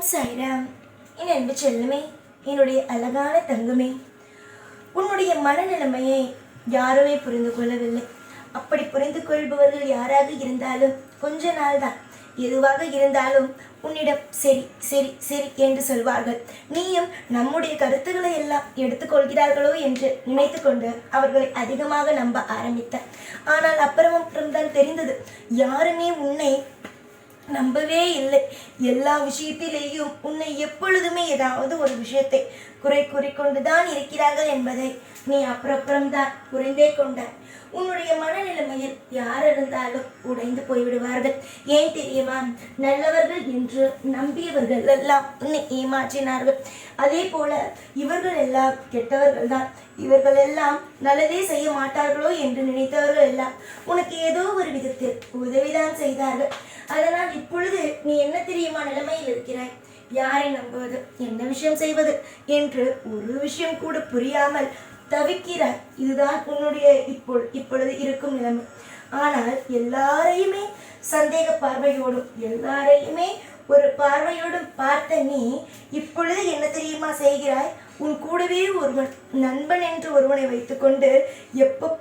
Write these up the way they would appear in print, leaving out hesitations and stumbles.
சாய்ராம். என் அன்பு செல்லுமே, என்னுடைய அழகான தங்கமே, உன்னுடைய மனநிலைமையை யாருமே புரிந்து கொள்ளவில்லை. அப்படி புரிந்து கொள்பவர்கள் யாராக இருந்தாலும் கொஞ்ச நாள் தான். எதுவாக இருந்தாலும் உன்னிடம் சரி சரி சரி என்று சொல்வார்கள். நீயும் நம்முடைய கருத்துக்களை எல்லாம் எடுத்துக்கொள்கிறார்களோ என்று நினைத்து கொண்டு அவர்களை அதிகமாக நம்ப ஆரம்பித்தார். ஆனால் அப்புறம்தான் தெரிந்தது, யாருமே உன்னை நம்பவே இல்லை. எல்லா விஷயத்திலேயும் உன்னை எப்பொழுதுமே ஏதாவது ஒரு விஷயத்தை குறை கூறிக்கொண்டுதான் இருக்கிறார்கள் என்பதை நீ அப்புறம்தான் புரிந்தே கொண்டாய். உன்னுடைய மனநிலைமையில் யார் இருந்தாலும் உடைந்து போய்விடுவார்கள். ஏன் தெரியுமா? நல்லவர்கள் என்று நம்பியவர்கள் எல்லாம் உன்னை ஏமாற்றினார்கள். அதே போல இவர்கள் எல்லாம் கெட்டவர்கள் தான், இவர்கள் எல்லாம் நல்லதே செய்ய மாட்டார்களோ என்று நினைத்தவர்கள் எல்லாம் உனக்கு ஏதோ ஒரு விதத்தில் உதவிதான் செய்தார்கள். அதனால் இப்பொழுது நீ என்ன தெரியுமா நிலைமையில் இருக்கிறாய்? யாரை நம்புவது, என்ன விஷயம் செய்வது என்று ஒரு விஷயம் கூட புரியாமல் தவிக்கிறாய். இதுதான் உன்னுடைய இப்பொழுது இருக்கும் நிலைமை. ஆனால் எல்லாரையுமே சந்தேக பார்வையோடும் எல்லாரையுமே ஒரு பார்வையோடும் பார்த்த நீ இப்பொழுது என்ன தெரியுமா செய்கிறாய்? உன் கூடவே ஒருவன், நண்பன் என்று ஒருவனை வைத்துக்கொண்டு எப்ப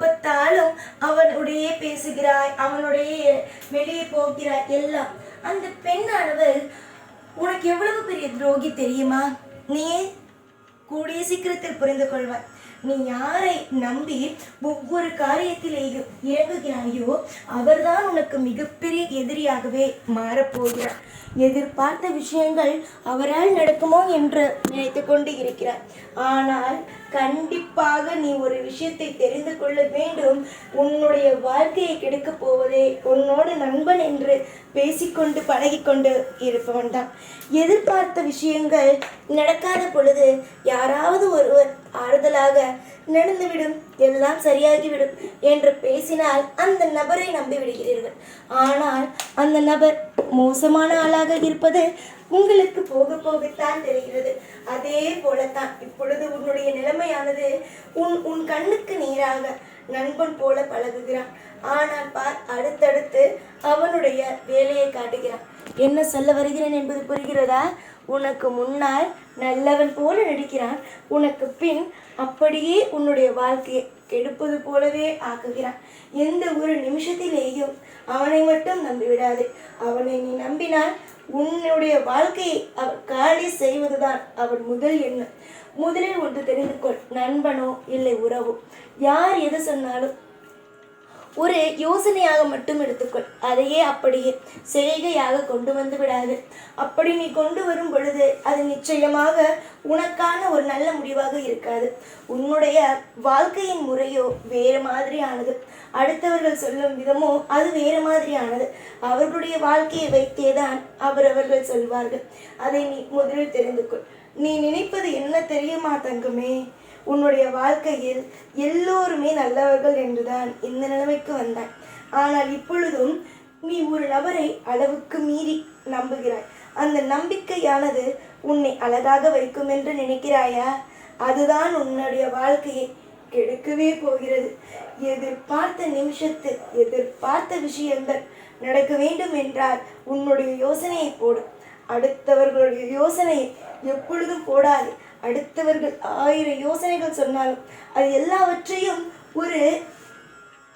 பார்த்தாலும் அவனுடைய பேசுகிறாய், அவனுடைய வெளியே போகிறாய். எல்லாம் அந்த பெண்ணானவள் உனக்கு எவ்வளவு பெரிய துரோகி தெரியுமா? நீ கூடிய சீக்கிரத்தில் புரிந்து கொள்வாய். நீ யாரை நம்பி ஒவ்வொரு காரியத்திலேயும் இறங்குகிறாயோ அவர்தான் உனக்கு மிகப்பெரிய எதிரியாகவே மாறப்போகிறார். எதிர்பார்த்த விஷயங்கள் அவரால் நடக்குமோ என்று நினைத்து கொண்டு இருக்கிறார். ஆனால் கண்டிப்பாக நீ ஒரு விஷயத்தை தெரிந்து கொள்ள வேண்டும். உன்னுடைய வாழ்க்கையை கெடுக்கப் போவதே உன்னோடு நண்பன் என்று பேசிக்கொண்டு பழகிக்கொண்டு இருப்பவன் தான். எதிர்பார்த்த விஷயங்கள் நடக்காத பொழுது யாராவது ஒருவர் ஆறுதலாக நடந்துவிடும், எல்லாம் சரியாகிவிடும் என்று பேசினால் அந்த நபரை நம்பி விடுகிறீர்கள். ஆனால் அந்த நபர் மோசமான ஆளாக இருப்பது உங்களுக்கு போக போகத்தான் தெரிகிறது. அதே போலத்தான் இப்பொழுது உன்னுடைய நிலைமையானது. உன் கண்ணுக்கு நேராக நண்பன் போல பழகுகிறான். ஆனால் பார், அடுத்தடுத்து அவனுடைய வேலையை காட்டுகிறான். என்ன சொல்ல வருகிறேன் என்பது புரிகிறதா? உனக்கு முன்னால் நல்லவன் போல நடிக்கிறான், உனக்கு பின் அப்படியே உன்னுடைய வாழ்க்கையை கெடுப்பது போலவே ஆக்குகிறான். எந்த ஒரு நிமிஷத்திலேயும் அவனை மட்டும் நம்பிவிடாது. அவனை நீ நம்பினால் உன்னுடைய வாழ்க்கையை அவர் காலி செய்வதுதான் அவன் முதல் எண்ணம். முதலில் ஒன்று தெரிந்து கொள், நண்பனோ இல்லை உறவோ யார் எது சொன்னாலும் ஒரு யோசனையாக மட்டும் எடுத்துக்கொள். அதையே அப்படியே செய்கையாக கொண்டு வந்து விடாது. அப்படி நீ கொண்டு வரும் பொழுது அது நிச்சயமாக உனக்கான ஒரு நல்ல முடிவாக இருக்காது. உன்னுடைய வாழ்க்கையின் முறையோ வேறு மாதிரியானது, அடுத்தவர்கள் சொல்லும் விதமோ அது வேறு மாதிரியானது. அவர்களுடைய வாழ்க்கையை வைத்தேதான் அவர்கள் சொல்வார்கள். அதை நீ முதலில் தெரிந்து கொள். நீ நினைப்பது என்ன தெரியுமா தங்கமே? உன்னுடைய வாழ்க்கையில் எல்லோருமே நல்லவர்கள் என்றுதான் இந்த நிலைமைக்கு வந்தாய். ஆனால் இப்பொழுதும் நீ ஒரு நபரை அளவுக்கு மீறி நம்புகிறாய். அந்த நம்பிக்கையானது உன்னை அழகாக வைக்கும் என்று நினைக்கிறாயா? அதுதான் உன்னுடைய வாழ்க்கையை கெடுக்கவே போகிறது. எதிர்பார்த்த நிமிஷத்தில் எதிர்பார்த்த விஷயங்கள் நடக்க வேண்டும் என்றால் உன்னுடைய யோசனையை போடு. அடுத்தவர்களுடைய யோசனையை எப்பொழுதும் போடாது. அடுத்தவர்கள் 1000 யோசனைகள் சொன்னாலும் அது எல்லாவற்றையும் ஒரு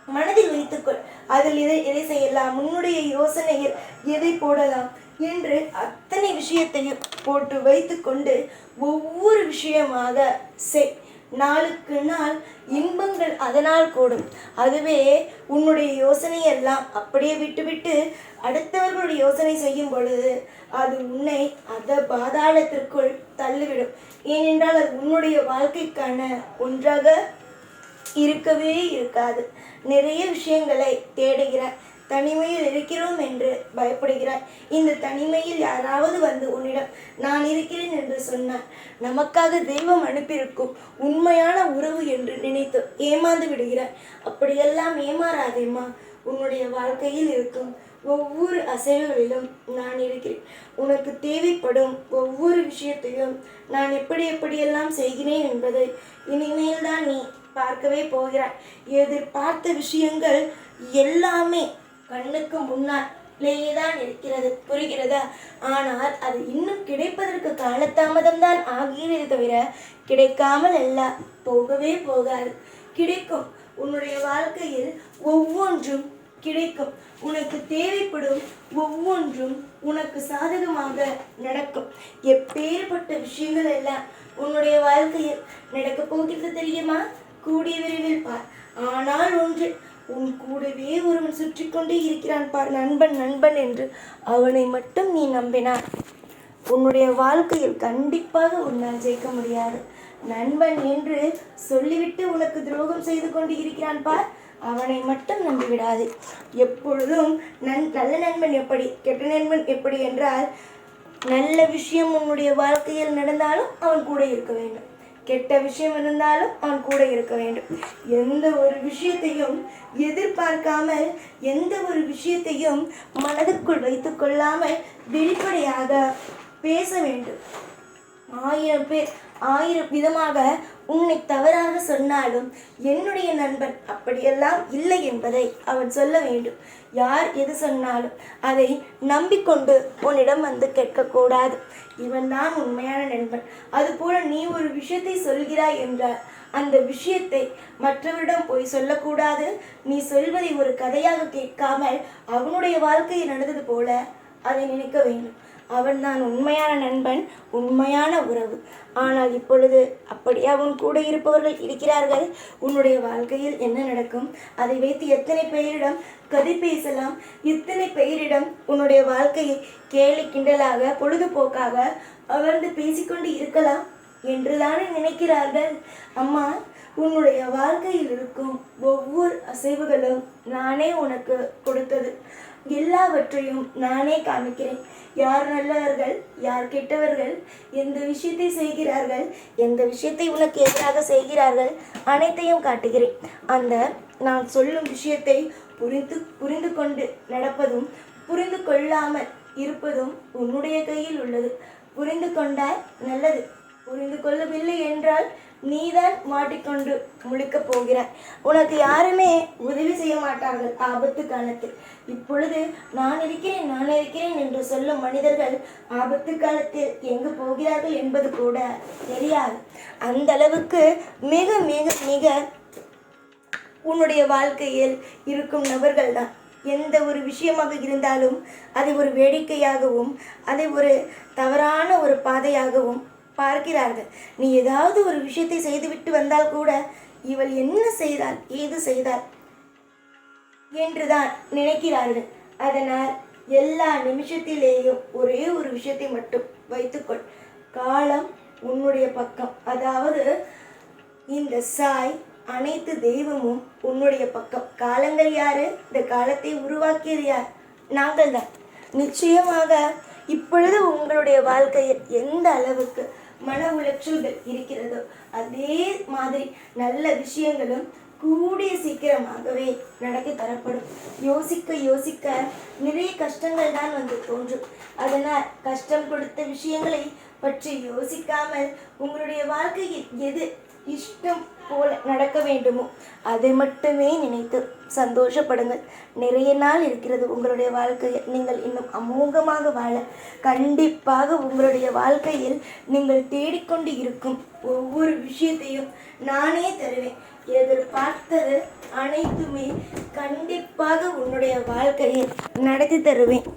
மனதில் வைத்துக்கொள். அதில் எதை செய்யலாம், உன்னுடைய யோசனையில் எதை போடலாம் என்று அத்தனை விஷயத்தையும் போட்டு வைத்து கொண்டு ஒவ்வொரு விஷயமாக செய். நாளுக்கு நாள் இன்பங்கள் அதனால் கூடும். அதுவே உன்னுடைய யோசனையெல்லாம் அப்படியே விட்டுவிட்டு அடுத்தவர்களுடைய யோசனை செய்யும் பொழுது அது உன்னை பாதாளத்திற்குள் தள்ளிவிடும். ஏனென்றால் அது உன்னுடைய வாழ்க்கைக்கான ஒன்றாக இருக்கவே இருக்காது. நிறைய விஷயங்களை தேடுகிறாய், தனிமையில் இருக்கிறோம் என்று பயப்படுகிறாய். இந்த தனிமையில் யாராவது வந்து உன்னிடம் நான் இருக்கிறேன் என்று சொன்னார், நமக்காக தெய்வம் அனுப்பியிருக்கும் உண்மையான உறவு என்று நினைத்து ஏமாந்து விடுகிறாய். அப்படியெல்லாம் ஏமாறாதேம்மா. உன்னுடைய வாழ்க்கையில் இருக்கும் ஒவ்வொரு அசைவுகளிலும் நான் இருக்கிறேன். உனக்கு தேவைப்படும் ஒவ்வொரு விஷயத்தையும் நான் எப்படியெல்லாம் செய்கிறேன் என்பதை இனிமேல் தான் நீ பார்க்கவே போகிறாய். எதிர்பார்த்த விஷயங்கள் எல்லாமே கண்ணுக்கு முன்னால் தான் இருக்கிறது, புரிகிறதா? ஆனால் அது இன்னும் கிடைப்பதற்கு காலதாமதம் தான் ஆகிறதே தவிர கிடைக்காமல் அல்ல, போகவே போகாது. கிடைக்கும். உன்னுடைய வாழ்க்கையில் ஒவ்வொன்றும் கிடைக்கும். உனக்கு தேவைப்படும் ஒவ்வொன்றும் உனக்கு சாதகமாக நடக்கும். எப்பேற்பட்ட விஷயங்கள் எல்லாம் உன்னுடைய வாழ்க்கையில் நடக்கப் போகிறது தெரியுமா? கூடிய விரைவில் பார். ஆனால் ஒன்று, உன் கூடவே ஒருவன் சுற்றி கொண்டே இருக்கிறான் பார், நண்பன் நண்பன் என்று. அவனை மட்டும் நீ நம்பினார் உன்னுடைய வாழ்க்கையில் கண்டிப்பாக உன்னால் ஜெயிக்க முடியாது. நண்பன் என்று சொல்லிவிட்டு உனக்கு துரோகம் செய்து கொண்டு இருக்கிறான் பார், அவனை மட்டும் நம்பிவிடாது. எப்பொழுதும் நல்ல நண்பன் எப்படி, கெட்ட நண்பன் எப்படி என்றால், நல்ல விஷயம் உன்னுடைய வாழ்க்கையில் நடந்தாலும் அவன் கூட இருக்க வேண்டும், கெட்ட விஷயம் இருந்தாலும் அவன் கூட இருக்க வேண்டும். எந்த ஒரு விஷயத்தையும் எதிர்பார்க்காமல், எந்த ஒரு விஷயத்தையும் மனதுக்குள் வைத்துக் கொள்ளாமல் வெளிப்படையாக பேச வேண்டும். 1000 பேர் 1000 விதமாக உன்னை தவறாக சொன்னாலும் என்னுடைய நண்பன் அப்படியெல்லாம் இல்லை என்பதை அவன் சொல்ல வேண்டும். யார் எது சொன்னாலும் அதை நம்பிக்கொண்டு உன்னிடம் வந்து கேட்கக்கூடாது. இவன் தான் உண்மையான நண்பன். அதுபோல நீ ஒரு விஷயத்தை சொல்கிறாய் என்றால் அந்த விஷயத்தை மற்றவரிடம் போய் சொல்லக்கூடாது. நீ சொல்வதை ஒரு கதையாக கேட்காமல் அவனுடைய வாழ்க்கையில் நடந்தது போல அதை நினைக்க வேண்டும். அவன்தான் உண்மையான நண்பன், உண்மையான உறவு. ஆனால் இப்பொழுது அப்படியே அவன் கூட இருப்பவர்கள் இருக்கிறார்கள். உன்னுடைய வாழ்க்கையில் என்ன நடக்கும், அதை வைத்து எத்தனை பெயரிடம் கதை பேசலாம், எத்தனை பெயரிடம் உன்னுடைய வாழ்க்கையை கேலி கிண்டலாக பொழுதுபோக்காக அமர்ந்து பேசிக்கொண்டு இருக்கலாம் என்றுதானே நினைக்கிறார்கள். அம்மா, உன்னுடைய வாழ்க்கையில் இருக்கும் ஒவ்வொரு அசைவுகளும் நானே உனக்கு கொடுத்தது. எல்லாவற்றையும் நானே காமிக்கிறேன். யார் நல்லவர்கள், யார் கெட்டவர்கள், எந்த விஷயத்தை செய்கிறார்கள், எந்த விஷயத்தை உனக்கு எதிராக செய்கிறார்கள், அனைத்தையும் காட்டுகிறேன். அந்த நான் சொல்லும் விஷயத்தை புரிந்து கொண்டு நடப்பதும் புரிந்து கொள்ளாமல் இருப்பதும் உன்னுடைய கையில் உள்ளது. புரிந்து கொண்டால் நல்லது, புரிந்து கொள்ளவில்லை என்றால் நீதான் மாட்டிக்கொண்டு முழிக்கப் போகிறாய். உனக்கு யாருமே உதவி செய்ய மாட்டார்கள் ஆபத்து காலத்தில். இப்பொழுது நான் இருக்கிறேன் என்று சொல்லும் மனிதர்கள் ஆபத்து காலத்தில் எங்கு போகிறார்கள் என்பது கூட தெரியாது. அந்த அளவுக்கு மிக மிக மிக உன்னுடைய வாழ்க்கையில் இருக்கும் நபர்கள் தான். எந்த ஒரு விஷயமாக இருந்தாலும் அதை ஒரு வேடிக்கையாகவும் அதை ஒரு தவறான ஒரு பாதையாகவும் பார்க்கிறார்கள். நீ ஏதாவது ஒரு விஷயத்தை செய்துவிட்டு வந்தால் கூட இவள் என்ன செய்தாள், ஏது செய்தாள் என்றுதான் நினைக்கிறார்கள். அதனால் எல்லா நிமிஷத்திலேயும் ஒரே ஒரு விஷயத்தை மட்டும் வைத்துக்கொள். காலம் உன்னுடைய பக்கம். அதாவது இந்த சாய் அனைத்து தெய்வமும் உன்னுடைய பக்கம். காலங்கள் யாரு? இந்த காலத்தை உருவாக்கியது யார்? நாங்கள் தான். நிச்சயமாக இப்பொழுது உங்களுடைய வாழ்க்கையில் எந்த அளவுக்கு மன உளைச்சல்கள் இருக்கிறதோ அதே மாதிரி நல்ல விஷயங்களும் கூடிய சீக்கிரமாகவே நடத்தி தரப்படும். யோசிக்க யோசிக்க நிறைய கஷ்டங்கள் தான் வந்து தோன்றும். அதனால் கஷ்டம் கொடுத்த விஷயங்களை பற்றி யோசிக்காமல் உங்களுடைய வாழ்க்கையில் எது இஷ்டம் போல நடக்க வேண்டுமோ அதை மட்டுமே நினைத்து சந்தோஷப்படுங்கள். நிறைய நாள் இருக்கிறது உங்களுடைய வாழ்க்கையில். நீங்கள் இன்னும் அமோகமாக வாழ கண்டிப்பாக உங்களுடைய வாழ்க்கையில் நீங்கள் தேடிக்கொண்டு இருக்கும் ஒவ்வொரு விஷயத்தையும் நானே தருவேன். எதிர்பார்த்தது அனைத்துமே கண்டிப்பாக உன்னுடைய வாழ்க்கையில் நடத்தி தருவேன்.